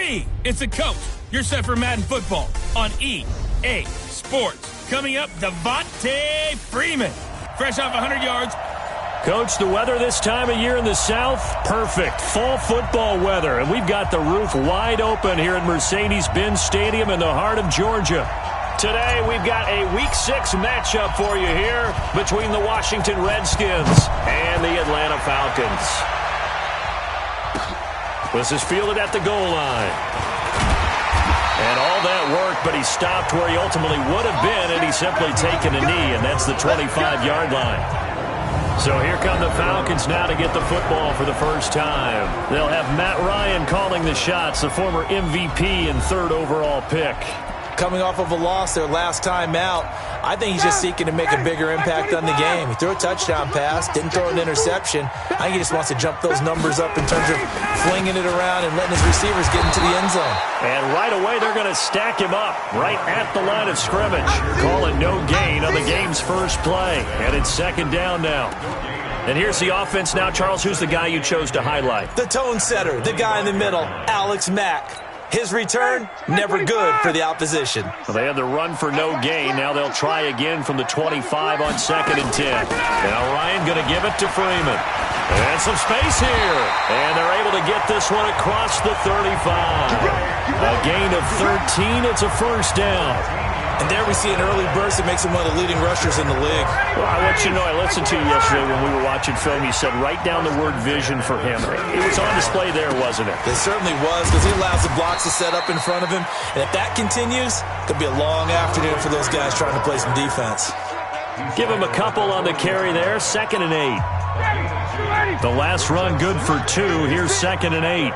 me. It's the coach. You're set for Madden football on EA Sports. Coming up, Devontae Freeman. Fresh off 100 yards. Coach, the weather this time of year in the South, perfect. Fall football weather, and we've got the roof wide open here at Mercedes-Benz Stadium in the heart of Georgia. Today, we've got a Week 6 matchup for you here between the Washington Redskins and the Atlanta Falcons. This is fielded at the goal line. And all that work, but he stopped where he ultimately would have been had he simply taken a knee, and that's the 25-yard line. So here come the Falcons now to get the football for the first time. They'll have Matt Ryan calling the shots, the former MVP and third overall pick. Coming off of a loss their last time out, I think he's just seeking to make a bigger impact on the game. He threw a touchdown pass, didn't throw an interception. I think he just wants to jump those numbers up in terms of flinging it around and letting his receivers get into the end zone. And right away, they're going to stack him up right at the line of scrimmage. Call it no gain on the game's first play. And it's second down now. And here's the offense now. Charles, who's the guy you chose to highlight? The tone setter, the guy in the middle, Alex Mack. His return, never good for the opposition. Well, they had the run for no gain. Now they'll try again from the 25 on 2nd and 10. Now Ryan going to give it to Freeman. And some space here. And they're able to get this one across the 35. A gain of 13. It's a first down. And there we see an early burst that makes him one of the leading rushers in the league. Well, I want you to know, I listened to you yesterday when we were watching film. You said write down the word vision for him. It was on display there, wasn't it? It certainly was, because he allows the blocks to set up in front of him. And if that continues, it could be a long afternoon for those guys trying to play some defense. Give him a couple on the carry there. 2nd and 8. The last run good for 2. Here's 2nd and 8.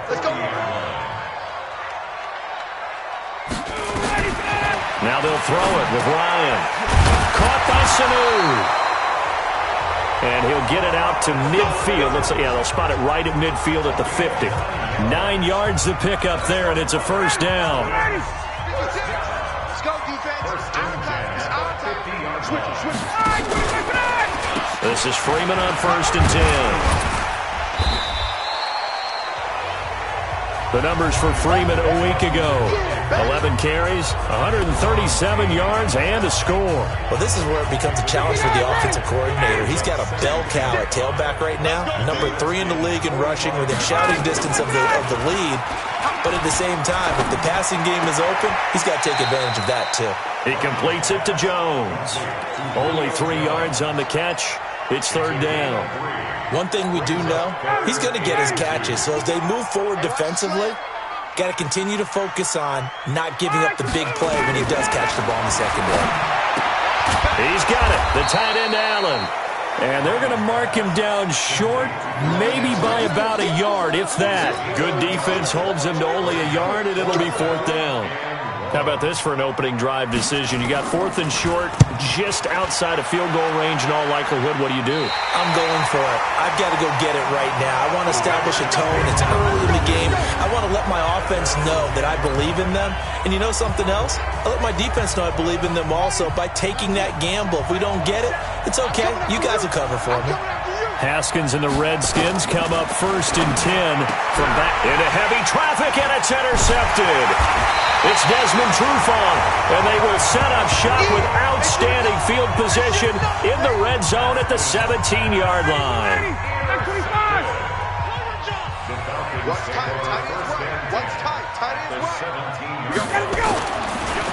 Now they'll throw it with Ryan. Caught by Sanu. And he'll get it out to midfield. They'll spot it right at midfield at the 50. 9 yards to pick up there, and it's a first down. This is Freeman on 1st and 10. The numbers for Freeman a week ago. 11 carries, 137 yards, and a score. Well, this is where it becomes a challenge for the offensive coordinator. He's got a bell cow at tailback right now. Number 3 in the league in rushing within shouting distance of the lead. But at the same time, if the passing game is open, he's got to take advantage of that too. He completes it to Jones. Only 3 yards on the catch. It's third down. One thing we do know, he's going to get his catches. So as they move forward defensively, got to continue to focus on not giving up the big play when he does catch the ball in the secondary. He's got it. The tight end, Allen. And they're going to mark him down short, maybe by about a yard, if that. Good defense holds him to only a yard, and it'll be 4th down. How about this for an opening drive decision? You got 4th and short, just outside of field goal range in all likelihood. What do you do? I'm going for it. I've got to go get it right now. I want to establish a tone. It's early in the game. I want to let my offense know that I believe in them. And you know something else? I let my defense know I believe in them also by taking that gamble. If we don't get it, it's okay. You guys will cover for me. Haskins and the Redskins come up 1st and 10 from back into heavy traffic, and it's intercepted. It's Desmond Trufant, and they will set up shop with outstanding field position in the red zone at the 17-yard line.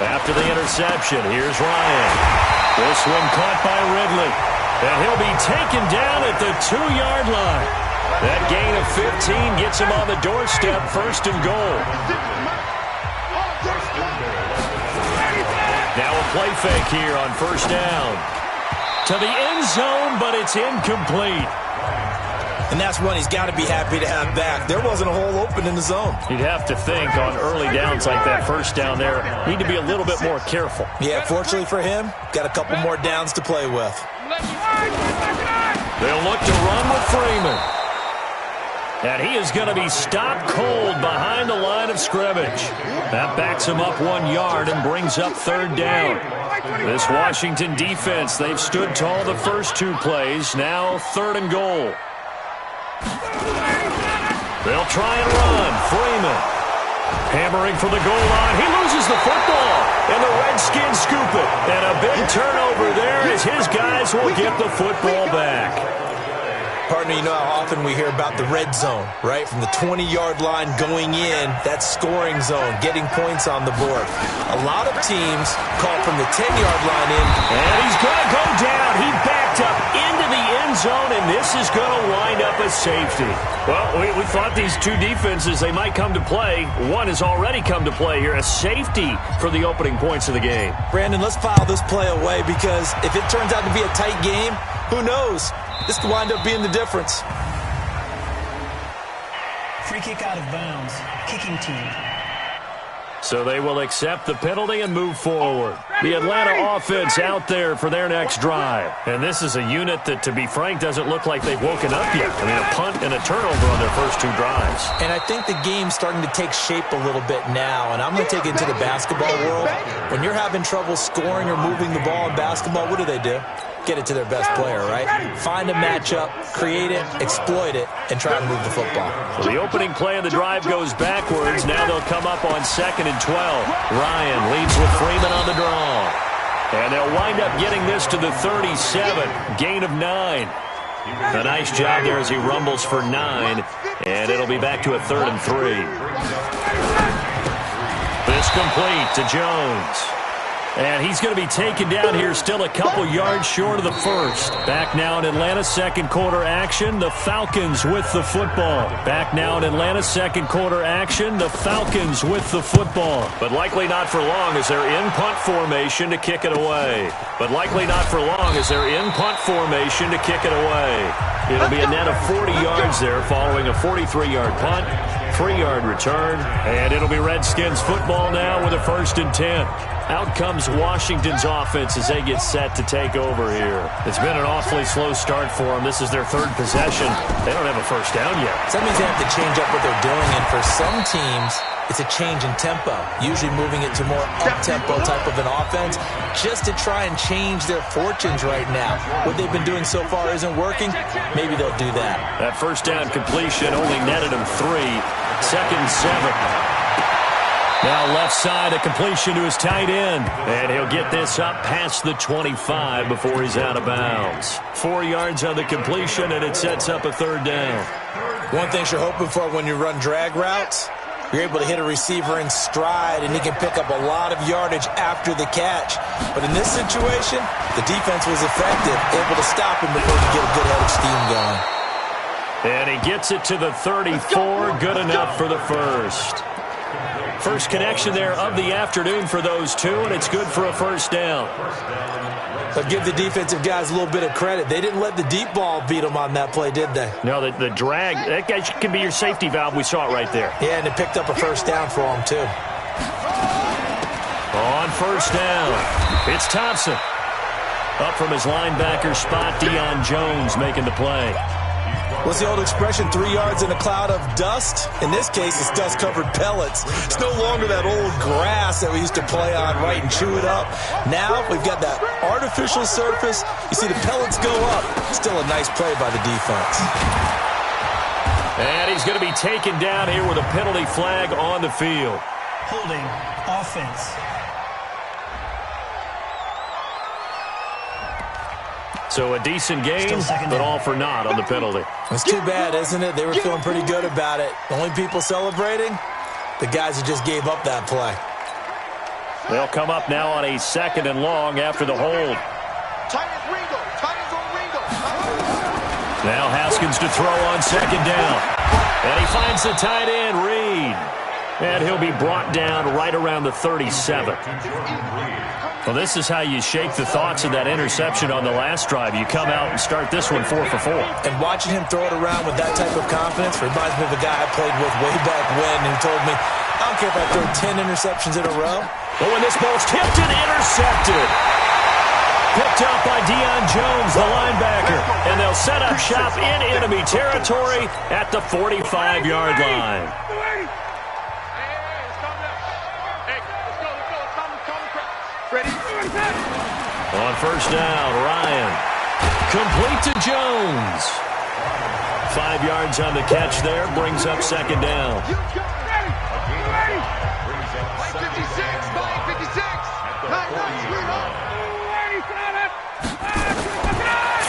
After the interception, here's Ryan. This one caught by Ridley. And he'll be taken down at the 2-yard line. That gain of 15 gets him on the doorstep, 1st and goal. Now a play fake here on 1st down. To the end zone, but it's incomplete. And that's one he's got to be happy to have back. There wasn't a hole open in the zone. You'd have to think on early downs like that 1st down there, need to be a little bit more careful. Yeah, fortunately for him, got a couple more downs to play with. They'll look to run with Freeman. And he is going to be stopped cold behind the line of scrimmage. That backs him up 1 yard and brings up 3rd down. This Washington defense, they've stood tall the first 2 plays. Now 3rd and goal. They'll try and run. Freeman. Hammering for the goal line. He loses the football, and the Redskins scoop it. And a big turnover there as his guys will get the football back. Partner, you know how often we hear about the red zone, right? From the 20-yard line going in, that scoring zone, getting points on the board. A lot of teams call from the 10-yard line in. And he's going to go down. He backed up into the end zone, and this is going to wind up a safety. Well, we thought these two defenses, they might come to play. One has already come to play here, a safety for the opening points of the game. Brandon, let's file this play away because if it turns out to be a tight game, who knows? This could wind up being the difference. Free kick out of bounds. Kicking team. So they will accept the penalty and move forward. The Atlanta offense out there for their next drive. And this is a unit that, to be frank, doesn't look like they've woken up yet. I mean, a punt and a turnover on their first two drives. And I think the game's starting to take shape a little bit now. And I'm going to take it into the basketball world. When you're having trouble scoring or moving the ball in basketball, what do? Get it to their best player, right? Find a matchup, create it, exploit it, and try to move the football. So the opening play of the drive goes backwards. Now they'll come up on 2nd and 12. Ryan leads with Freeman on the draw. And they'll wind up getting this to the 37. Gain of 9. A nice job there as he rumbles for 9. And it'll be back to a 3rd and 3. This complete to Jones. And he's going to be taken down here still a couple yards short of the first. Back now in Atlanta, second quarter action. The Falcons with the football. Back now in Atlanta, second quarter action. The Falcons with the football. But likely not for long as they're in punt formation to kick it away. It'll be a net of 40 yards there following a 43-yard punt. 3-yard return. And it'll be Redskins football now with a 1st and 10. Out comes Washington's offense as they get set to take over here. It's been an awfully slow start for them. This is their 3rd possession. They don't have a first down yet. So that means they have to change up what they're doing, and for some teams, it's a change in tempo, usually moving it to more up-tempo type of an offense just to try and change their fortunes right now. What they've been doing so far isn't working. Maybe they'll do that. That first down completion only netted him 3. 2nd and 7. Now left side, a completion to his tight end. And he'll get this up past the 25 before he's out of bounds. 4 yards on the completion, and it sets up a 3rd down. One thing you're hoping for when you run drag routes, you're able to hit a receiver in stride, and he can pick up a lot of yardage after the catch. But in this situation, the defense was effective, able to stop him before he get a good head of steam going. And he gets it to the 34, good enough for the first. First connection there of the afternoon for those two, and it's good for a 1st down. But give the defensive guys a little bit of credit. They didn't let the deep ball beat them on that play, did they? No, the drag, that guy can be your safety valve. We saw it right there. Yeah, and it picked up a 1st down for them, too. On 1st down, it's Thompson. Up from his linebacker spot, Deion Jones making the play. What's the old expression, 3 yards in a cloud of dust? In this case, it's dust-covered pellets. It's no longer that old grass that we used to play on, right, and chew it up. Now we've got that artificial surface. You see the pellets go up. Still a nice play by the defense. And he's going to be taken down here with a penalty flag on the field. Holding offense. So a decent game, but all for naught on the penalty. It's too bad, isn't it? They were feeling pretty good about it. The only people celebrating, the guys who just gave up that play. They'll come up now on a 2nd and long after the hold. Now Haskins to throw on 2nd down. And he finds the tight end, Reed. And he'll be brought down right around the 37. Well, this is how you shake the thoughts of that interception on the last drive. You come out and start this one 4 for 4. And watching him throw it around with that type of confidence reminds me of a guy I played with way back when who told me, I don't care if I throw 10 interceptions in a row. Oh, and this ball's tipped and intercepted. Picked up by Deion Jones, the linebacker. And they'll set up shop in enemy territory at the 45-yard line. On 1st down, Ryan. Complete to Jones. 5 yards on the catch there, brings up 2nd down.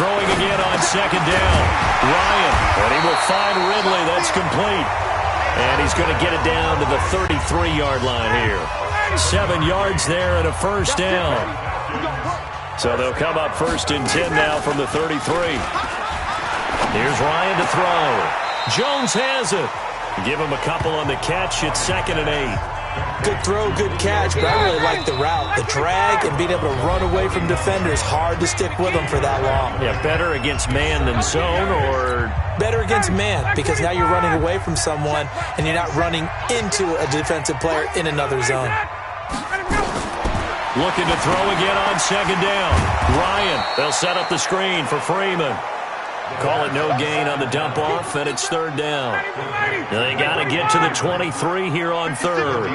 Throwing again on second down. Ryan, and he will find Ridley. That's complete. And he's going to get it down to the 33-yard line here. 7 yards there and a first down. So they'll come up first and 10 now from the 33. Here's Ryan to throw. Jones has it. Give him a couple on the catch. It's 2nd and 8. Good throw, good catch, but I really like the route. The drag and being able to run away from defenders, hard to stick with them for that long. Yeah, better against man than zone, or? Better against man, because now you're running away from someone and you're not running into a defensive player in another zone. Looking to throw again on second down. Ryan, they'll set up the screen for Freeman. Call it no gain on the dump off, and it's 3rd down. They got to get to the 23 here on 3rd.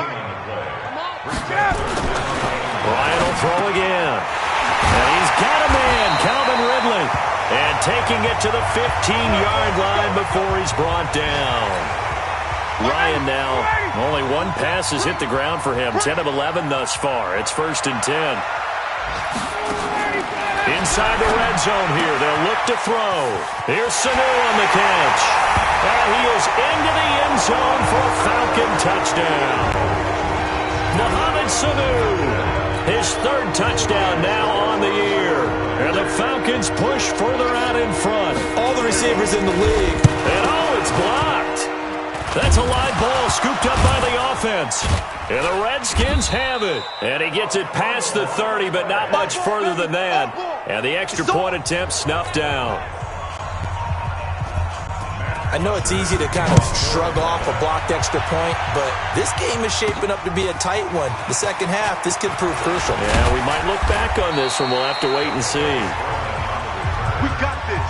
Ryan will throw again. And he's got a man, Calvin Ridley. And taking it to the 15-yard line before he's brought down. Ryan now, only one pass has hit the ground for him. 10 of 11 thus far. It's 1st and 10. Inside the red zone here, they'll look to throw. Here's Sanu on the catch. And he is into the end zone for a Falcon touchdown. Mohamed Sanu, his 3rd touchdown now on the year. And the Falcons push further out in front. All the receivers in the league. And it's blocked. That's a live ball scooped up by the offense. And the Redskins have it. And he gets it past the 30, but not much further than that. And the extra point attempt snuffed down. I know it's easy to kind of shrug off a blocked extra point, but this game is shaping up to be a tight one. The second half, this could prove crucial. Yeah, we might look back on this one. We'll have to wait and see. We got this.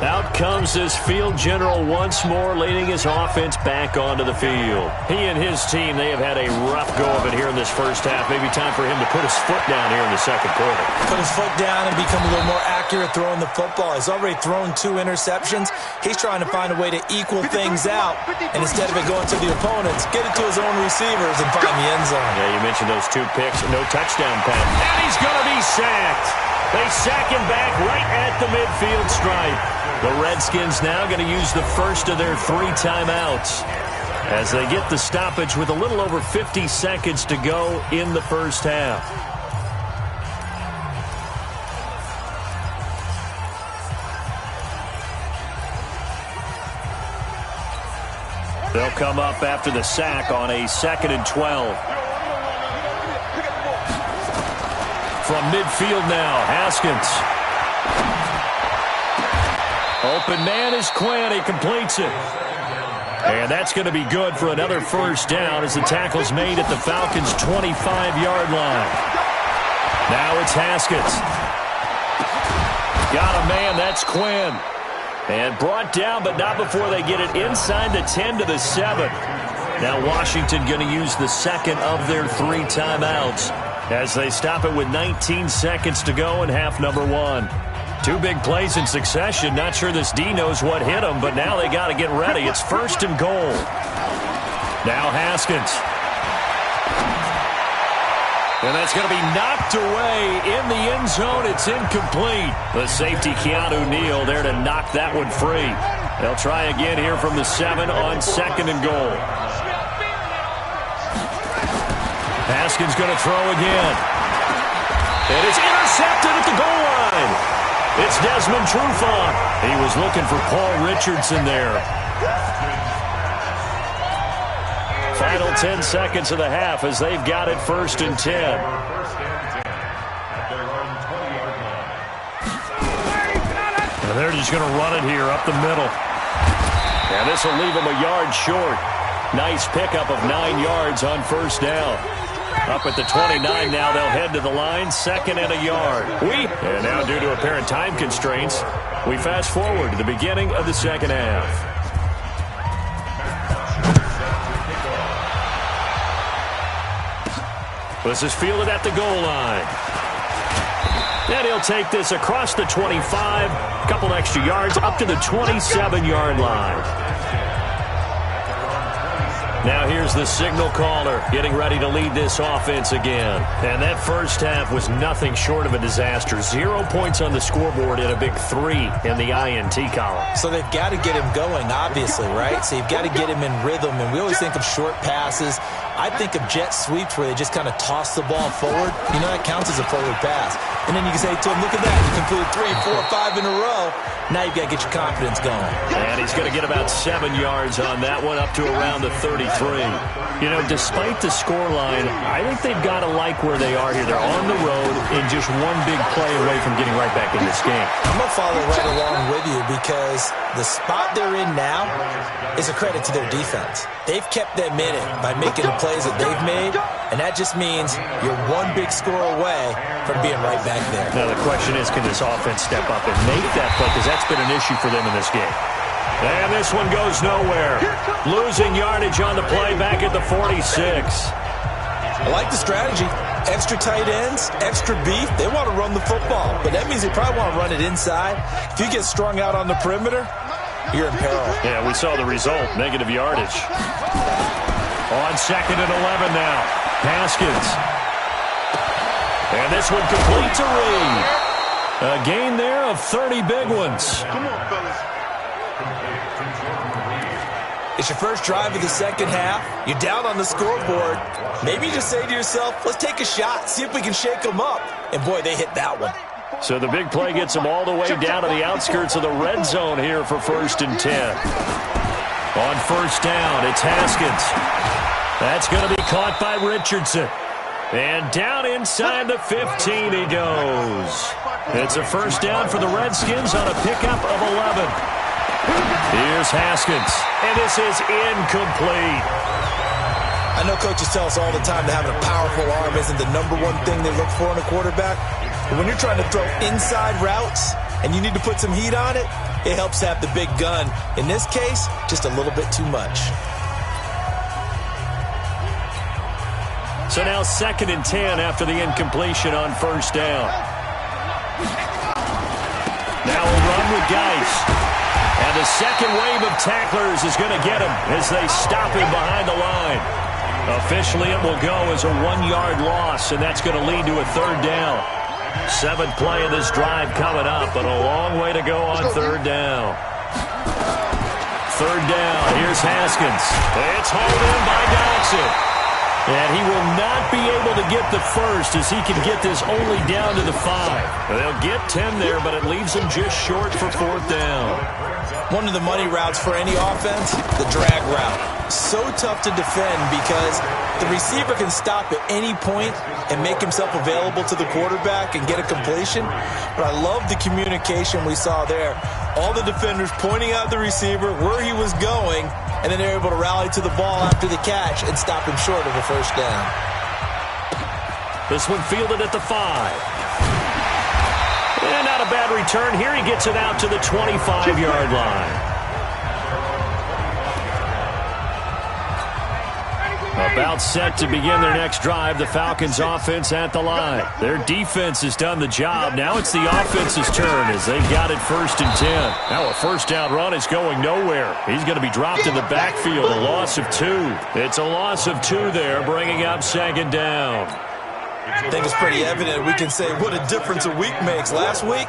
Out comes this field general once more, leading his offense back onto the field. He and his team, they have had a rough go of it here in this first half. Maybe time for him to put his foot down here in the second quarter. Put his foot down and become a little more accurate throwing the football. He's already thrown 2 interceptions. He's trying to find a way to equal things out. And instead of it going to the opponents, get it to his own receivers and find the end zone. Yeah, you mentioned those 2 picks, no touchdown pass. And he's going to be sacked. They sack him back right at the midfield stripe. The Redskins now going to use the first of their 3 timeouts as they get the stoppage with a little over 50 seconds to go in the first half. They'll come up after the sack on a 2nd and 12. From midfield now, Haskins. Open man is Quinn. He completes it. And that's going to be good for another first down as the tackle's made at the Falcons' 25-yard line. Now it's Haskins. Got a man. That's Quinn. And brought down, but not before they get it inside the 10 to the 7. Now Washington going to use the second of their 3 timeouts as they stop it with 19 seconds to go in half number 1. 2 big plays in succession. Not sure this D knows what hit him, but now they got to get ready. It's 1st and goal. Now Haskins. And that's going to be knocked away in the end zone. It's incomplete. The safety, Keanu Neal, there to knock that one free. They'll try again here from the 7 on 2nd and goal. Haskins going to throw again. And it's intercepted at the goal line. It's Desmond Trufant. He was looking for Paul Richardson there. Final 10 seconds of the half as they've got it 1st and 10. And they're just going to run it here up the middle. And this will leave them a yard short. Nice pickup of 9 yards on first down. Up at the 29 now, they'll head to the line, 2nd and a yard. And now due to apparent time constraints, we fast forward to the beginning of the second half. This is fielded at the goal line. And he'll take this across the 25, a couple extra yards, up to the 27-yard line. Now here's the signal caller getting ready to lead this offense again. And that first half was nothing short of a disaster. 0 points on the scoreboard and a big 3 in the INT column. So they've got to get him going, obviously, right? So you've got to get him in rhythm. And we always think of short passes. I think of jet sweeps where they just kind of toss the ball forward. You know, that counts as a forward pass. And then you can say to him, look at that. You completed 3, 4, 5 in a row. Now you've got to get your confidence going. And he's going to get about 7 yards on that one, up to around the 33. You know, despite the scoreline, I think they've got to like where they are here. They're on the road and just one big play away from getting right back in this game. I'm going to follow right along with you because the spot they're in now is a credit to their defense. They've kept them in it by making the plays that they've made, and that just means you're one big score away from being right back there. Now the question is, can this offense step up and make that play? Because that's been an issue for them in this game. And this one goes nowhere. Losing yardage on the play back at the 46. I like the strategy. Extra tight ends, extra beef. They want to run the football, but that means they probably want to run it inside. If you get strung out on the perimeter, you're in peril. Yeah, we saw the result, negative yardage. On 2nd and 11 now. Haskins. And this one complete to Reed. A gain there of 30 big ones. Come on, fellas. It's your first drive of the second half. You're down on the scoreboard. Maybe you just say to yourself, let's take a shot, see if we can shake them up. And, boy, they hit that one. So the big play gets them all the way down to the outskirts of the red zone here for 1st and 10. On 1st down, it's Haskins. That's going to be caught by Richardson. And down inside the 15 he goes. It's a 1st down for the Redskins on a pickup of 11. Here's Haskins, and this is incomplete. I know coaches tell us all the time that having a powerful arm isn't the number one thing they look for in a quarterback. But when you're trying to throw inside routes and you need to put some heat on it, it helps to have the big gun. In this case, just a little bit too much. So now 2nd and 10 after the incompletion on 1st down. Now a run with Geis. And the second wave of tacklers is going to get him as they stop him behind the line. Officially, it will go as a 1-yard loss, and that's going to lead to a 3rd down. 7th play of this drive coming up, but a long way to go on 3rd down. 3rd down, here's Haskins. It's hauled in by Dodson. And he will not be able to get the first as he can get this only down to the 5. They'll get 10 there, but it leaves him just short for 4th down. One of the money routes for any offense, the drag route. So tough to defend because the receiver can stop at any point and make himself available to the quarterback and get a completion. But I love the communication we saw there. All the defenders pointing out the receiver, where he was going, and then they're able to rally to the ball after the catch and stop him short of a 1st down. This one fielded at the 5. And not a bad return. Here he gets it out to the 25-yard line. About set to begin their next drive, the Falcons offense at the line. Their defense has done the job. Now it's the offense's turn as they got it 1st and 10. Now a 1st down run is going nowhere. He's going to be dropped in the backfield, a loss of 2. It's a loss of 2 there, bringing up 2nd down. I think it's pretty evident we can say what a difference a week makes. Last week,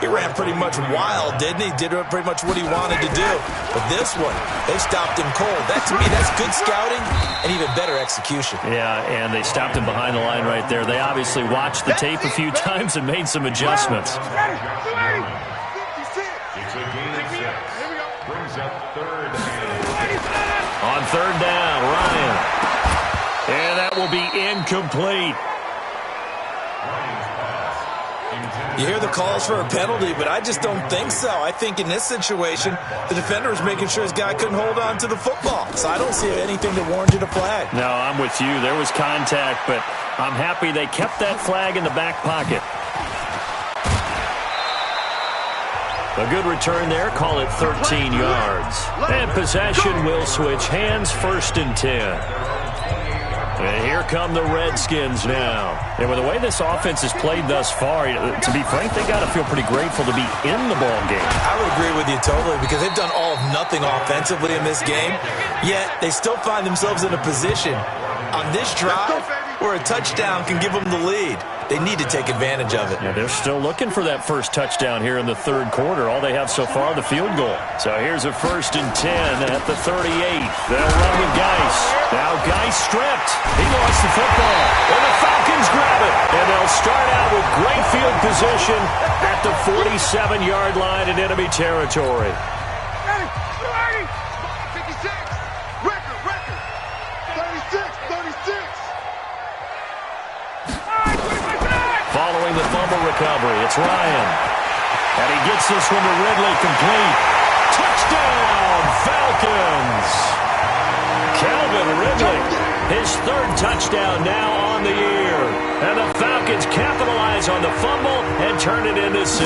he ran pretty much wild, didn't he? Did pretty much what he wanted to do. But this one, they stopped him cold. That, to me, that's good scouting and even better execution. Yeah, and they stopped him behind the line right there. They obviously watched the tape a few times and made some adjustments. On 3rd down, Ryan. And that will be incomplete. You hear the calls for a penalty, but I just don't think so. I think in this situation, the defender was making sure his guy couldn't hold on to the football. So I don't see anything that warranted a flag. No, I'm with you. There was contact, but I'm happy they kept that flag in the back pocket. A good return there. Call it 13 yards. And possession will switch hands, 1st and 10. And here come the Redskins now. And with the way this offense has played thus far, to be frank, they got to feel pretty grateful to be in the ball game. I would agree with you totally because they've done all of nothing offensively in this game, yet they still find themselves in a position on this drive where a touchdown can give them the lead. They need to take advantage of it. Yeah, they're still looking for that first touchdown here in the third quarter. All they have so far, the field goal. So here's a 1st and 10 at the 38. They'll run with Geis. Now Geis stripped. He lost the football. And the Falcons grab it. And they'll start out with great field position at the 47-yard line in enemy territory. 56. Record. 36. Following the fumble recovery, it's Ryan. And he gets this one to Ridley, complete. Touchdown, Falcons! Calvin Ridley, his 3rd touchdown now on the year. And the Falcons capitalize on the fumble and turn it into 6.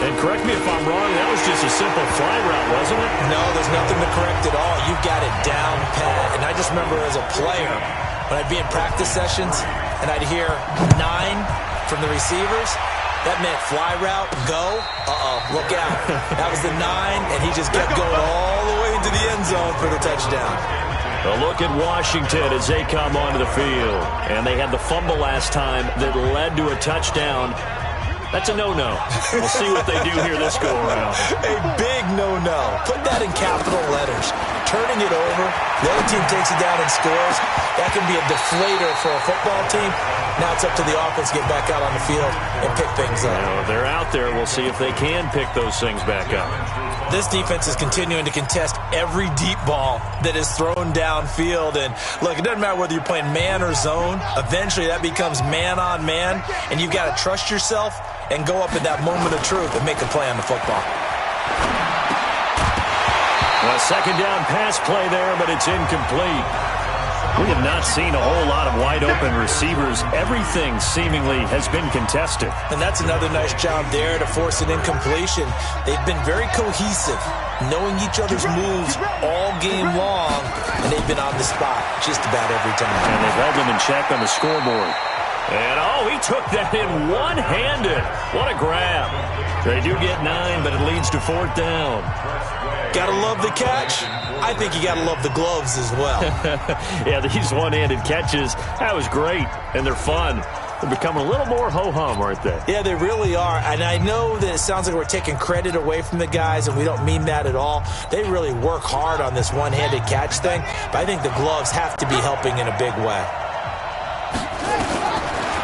And correct me if I'm wrong, that was just a simple fly route, wasn't it? No, there's nothing to correct at all. You've got it down pat. And I just remember as a player, when I'd be in practice sessions and I'd hear 9 from the receivers, that meant fly route, go, look out. That was the 9, and he just kept going all the way into the end zone for the touchdown. A look at Washington as they come onto the field. And they had the fumble last time that led to a touchdown. That's a no-no. We'll see what they do here this go-around. A big no-no. Put that in capital letters. Turning it over, the other team takes it down and scores. That can be a deflator for a football team. Now it's up to the offense to get back out on the field and pick things up. Now, they're out there. We'll see if they can pick those things back up. This defense is continuing to contest every deep ball that is thrown downfield. And look, it doesn't matter whether you're playing man or zone. Eventually that becomes man on man, and you've got to trust yourself and go up at that moment of truth and make a play on the football. A 2nd down pass play there, but it's incomplete. We have not seen a whole lot of wide-open receivers. Everything seemingly has been contested. And that's another nice job there to force an incompletion. They've been very cohesive, knowing each other's moves all game long, and they've been on the spot just about every time. And they've held them in check on the scoreboard. And, he took that in one-handed. What a grab. They do get 9, but it leads to 4th down. Gotta love the catch. I think you gotta love the gloves as well. Yeah, these one-handed catches, that was great, and they're fun. They're becoming a little more ho-hum, aren't they? Yeah, they really are. And I know that it sounds like we're taking credit away from the guys, and we don't mean that at all. They really work hard on this one-handed catch thing, but I think the gloves have to be helping in a big way.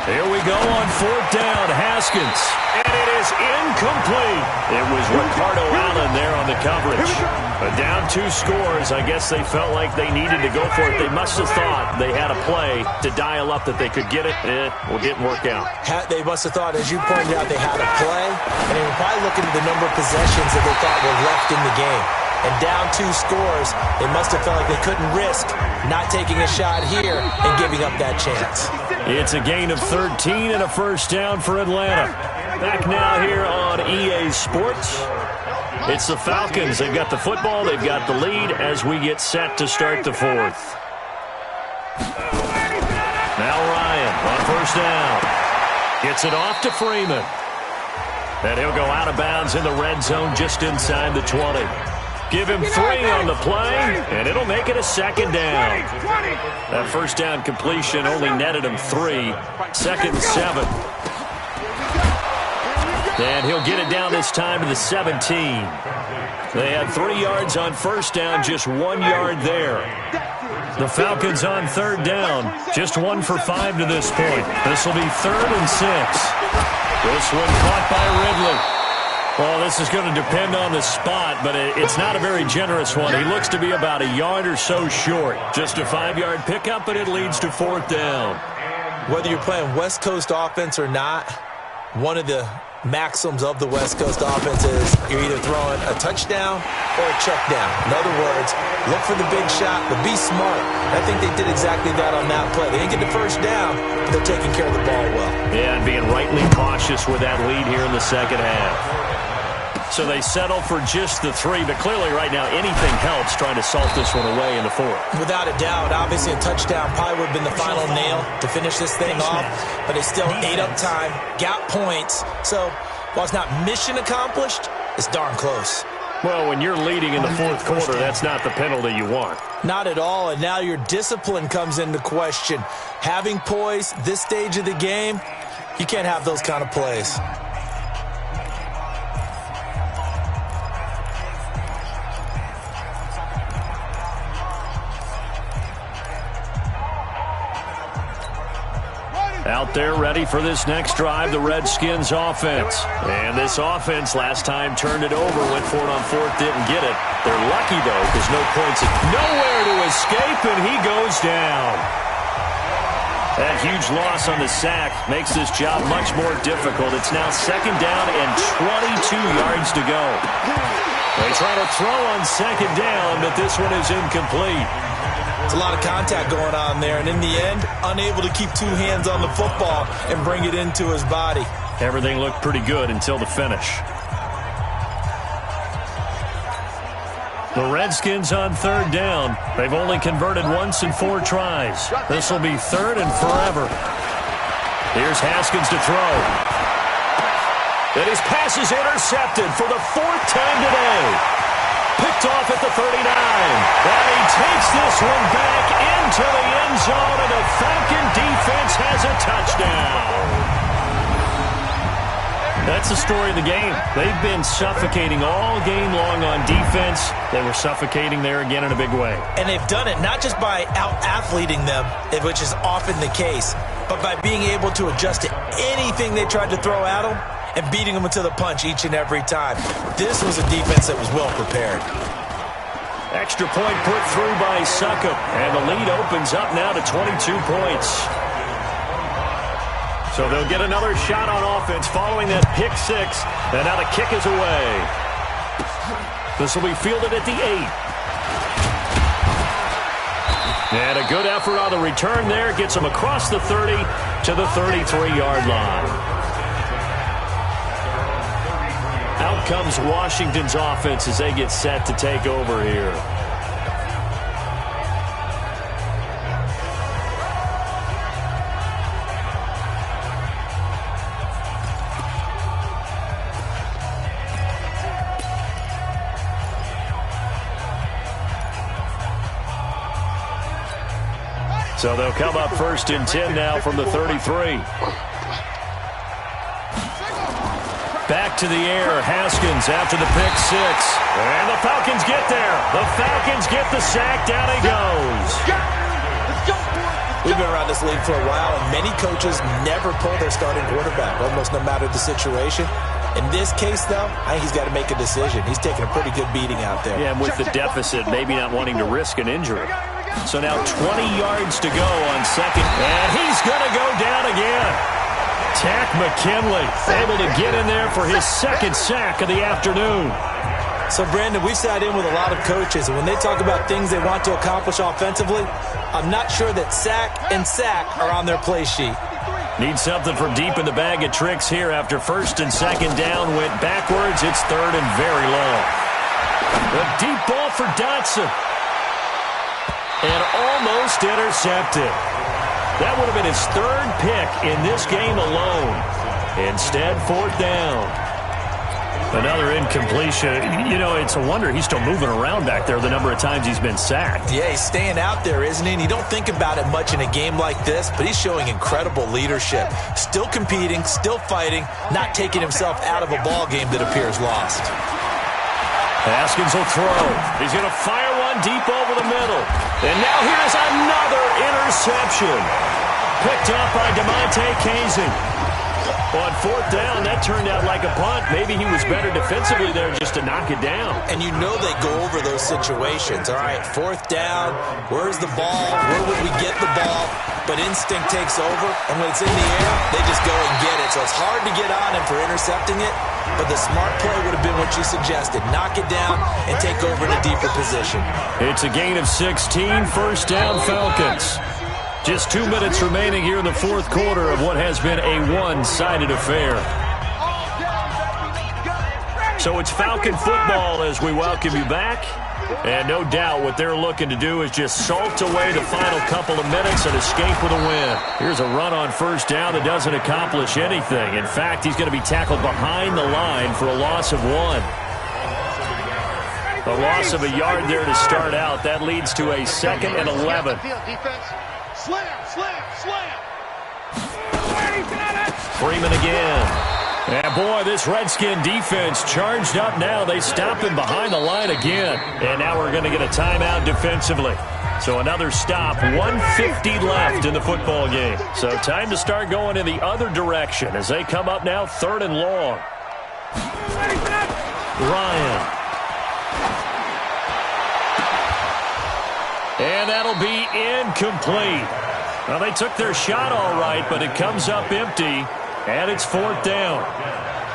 Here we go on 4th down, Haskins. And it is incomplete. It was Ricardo Allen there on the coverage. But down 2 scores, I guess they felt like they needed to go for it. They must have thought they had a play to dial up that they could get it. Well, it didn't work out. They must have thought, as you pointed out, they had a play. And they were probably looking at the number of possessions that they thought were left in the game. And down 2 scores, they must have felt like they couldn't risk not taking a shot here and giving up that chance. It's a gain of 13 and a 1st down for Atlanta. Back now here on EA Sports. It's the Falcons. They've got the football. They've got the lead as we get set to start the 4th. Now Ryan on 1st down. Gets it off to Freeman. And he'll go out of bounds in the red zone just inside the 20. Give him 3 on the play, and it'll make it a 2nd down. That 1st down completion only netted him 3. 2nd and 7. And he'll get it down this time to the 17. They had 3 yards on 1st down, just 1 yard there. The Falcons on 3rd down, just 1 for 5 to this point. This will be 3rd and 6. This one caught by Ridley. Well, this is going to depend on the spot, but it's not a very generous one. He looks to be about a yard or so short. Just a 5-yard pickup, but it leads to 4th down. Whether you're playing West Coast offense or not, one of the maxims of the West Coast offense is you're either throwing a touchdown or a check down. In other words, look for the big shot, but be smart. I think they did exactly that on that play. They didn't get the 1st down, but they're taking care of the ball well. Yeah, and being rightly cautious with that lead here in the 2nd half. So they settle for just the 3, but clearly right now anything helps trying to salt this one away in the 4th. Without a doubt, obviously a touchdown probably would have been the final nail to finish this thing off, but they still ate up time, got points. So while it's not mission accomplished, it's darn close. Well, when you're leading in the 4th quarter, that's not the penalty you want. Not at all, and now your discipline comes into question. Having poise this stage of the game, you can't have those kind of plays. Out there ready for this next drive, the Redskins offense. And this offense last time turned it over, went for it on 4th, didn't get it. They're lucky, though, because no points, nowhere to escape, and he goes down. That huge loss on the sack makes this job much more difficult. It's now 2nd down and 22 yards to go. They try to throw on 2nd down, but this one is incomplete. It's a lot of contact going on there, and in the end, unable to keep 2 hands on the football and bring it into his body. Everything looked pretty good until the finish. The Redskins on 3rd down. They've only converted once in 4 tries. This will be 3rd and forever. Here's Haskins to throw. And his pass is intercepted for the 4th time today. Picked off at the 39. And he takes this one back into the end zone, and the Falcon defense has a touchdown. That's the story of the game. They've been suffocating all game long on defense. They were suffocating there again in a big way. And they've done it not just by out-athleting them, which is often the case, but by being able to adjust to anything they tried to throw at them and beating them to the punch each and every time. This was a defense that was well prepared. Extra point put through by Succop, and the lead opens up now to 22 points. So they'll get another shot on offense following that pick 6, and now the kick is away. This will be fielded at the 8. And a good effort on the return there gets him across the 30 to the 33-yard line. Out comes Washington's offense as they get set to take over here. So they'll come up 1st and 10 now from the 33. Back to the air, Haskins after the pick 6. And the Falcons get there. The Falcons get the sack. Down he goes. We've been around this league for a while, and many coaches never pull their starting quarterback, almost no matter the situation. In this case, though, I think he's got to make a decision. He's taking a pretty good beating out there. Yeah, and with the deficit, maybe not wanting to risk an injury. So now 20 yards to go on 2nd. And he's going to go down again. Tack McKinley able to get in there for his 2nd sack of the afternoon. So, Brandon, we've sat in with a lot of coaches, and when they talk about things they want to accomplish offensively, I'm not sure that sack and sack are on their play sheet. Need something from deep in the bag of tricks here after 1st and 2nd down. Went backwards. It's 3rd and very long. A deep ball for Dotson. And almost intercepted. That would have been his 3rd pick in this game alone. Instead, 4th down. Another incompletion. You know, it's a wonder he's still moving around back there the number of times he's been sacked. Yeah, he's staying out there, isn't he? And you don't think about it much in a game like this, but he's showing incredible leadership. Still competing, still fighting, not taking himself out of a ball game that appears lost. Haskins will throw. He's going to fire one deep over the middle. And now here's another interception. Picked up by DeMonte Casey. On 4th down, that turned out like a punt. Maybe he was better defensively there just to knock it down. And you know they go over those situations. All right, 4th down, where's the ball? Where would we get the ball? But instinct takes over, and when it's in the air, they just go and get it. So it's hard to get on him for intercepting it, but the smart play would have been what you suggested. Knock it down and take over in a deeper position. It's a gain of 16, 1st down Falcons. Just 2 minutes remaining here in the 4th quarter of what has been a one-sided affair. So it's Falcon football as we welcome you back. And no doubt what they're looking to do is just salt away the final couple of minutes and escape with a win. Here's a run on first down that doesn't accomplish anything. In fact, he's going to be tackled behind the line for a loss of 1. A loss of a yard there to start out. That leads to a 2nd and 11. Slam, slam, slam. Freeman again. And boy, this Redskin defense charged up now. They stop him behind the line again. And now we're going to get a timeout defensively. So another stop, 1:50 left in the football game. So time to start going in the other direction as they come up now 3rd and long. Ryan. And that'll be incomplete. Well, they took their shot all right, but it comes up empty. And it's 4th down.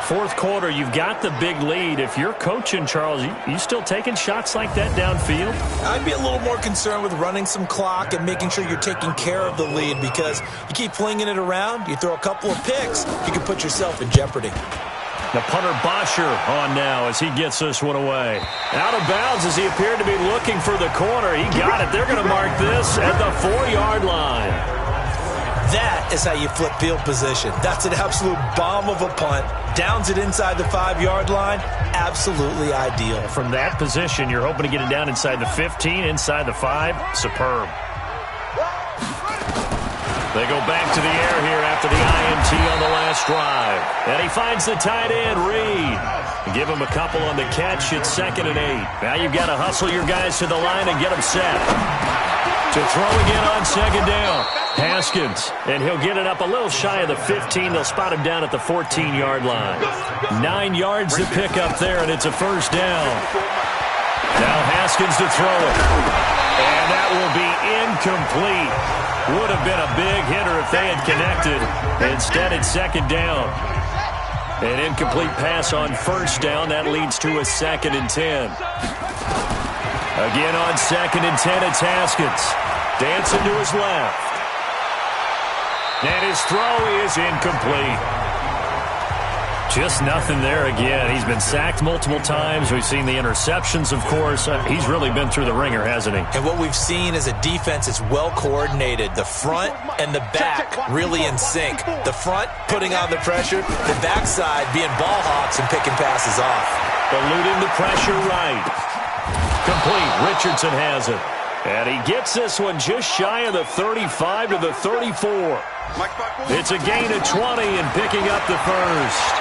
4th quarter, you've got the big lead. If you're coaching, Charles, you still taking shots like that downfield? I'd be a little more concerned with running some clock and making sure you're taking care of the lead, because you keep flinging it around, you throw a couple of picks, you can put yourself in jeopardy. The punter Bosher on now as he gets this one away. Out of bounds as he appeared to be looking for the corner. He got it. They're going to mark this at the 4-yard line. That is how you flip field position. That's an absolute bomb of a punt. Downs it inside the 5-yard line. Absolutely ideal. From that position, you're hoping to get it down inside the 15, inside the 5. Superb. They go back to the air here after the INT on the last drive. And he finds the tight end, Reed. Give him a couple on the catch. It's 2nd and 8. Now you've got to hustle your guys to the line and get them set. To throw again on 2nd down. Haskins, and he'll get it up a little shy of the 15. They'll spot him down at the 14-yard line. 9 yards to pick up there, and it's a 1st down. Now Haskins to throw it. And that will be incomplete. Would have been a big hitter if they had connected. Instead, it's 2nd down. An incomplete pass on 1st down. That leads to a 2nd and 10. Again on 2nd and 10, it's Haskins. Dancing to his left. And his throw is incomplete. Just nothing there again. He's been sacked multiple times. We've seen the interceptions, of course. He's really been through the ringer, hasn't he? And what we've seen is a defense that's well coordinated. The front and the back really in sync. The front putting on the pressure. The backside being ball hawks and picking passes off. Eluding the pressure right. Complete. Richardson has it. And he gets this one just shy of the 35 to the 34. It's a gain of 20 and picking up the 1st.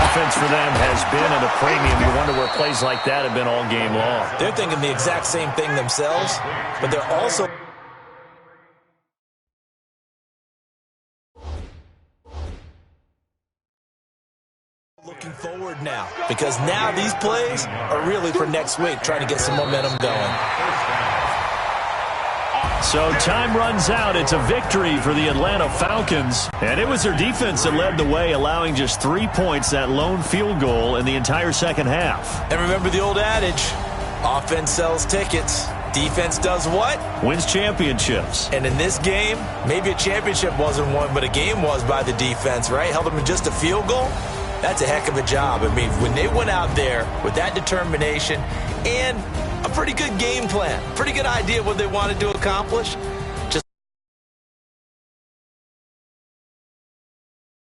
Offense for them has been at a premium. You wonder where plays like that have been all game long. They're thinking the exact same thing themselves, but they're also looking forward now, because now these plays are really for next week, trying to get some momentum going. So time runs out. It's a victory for the Atlanta Falcons. And it was their defense that led the way, allowing just 3 points, that lone field goal in the entire second half. And remember the old adage, offense sells tickets. Defense does what? Wins championships. And in this game, maybe a championship wasn't won, but a game was by the defense, right? Held them in just a field goal. That's a heck of a job. I mean, when they went out there with that determination and a pretty good game plan, pretty good idea of what they wanted to accomplish,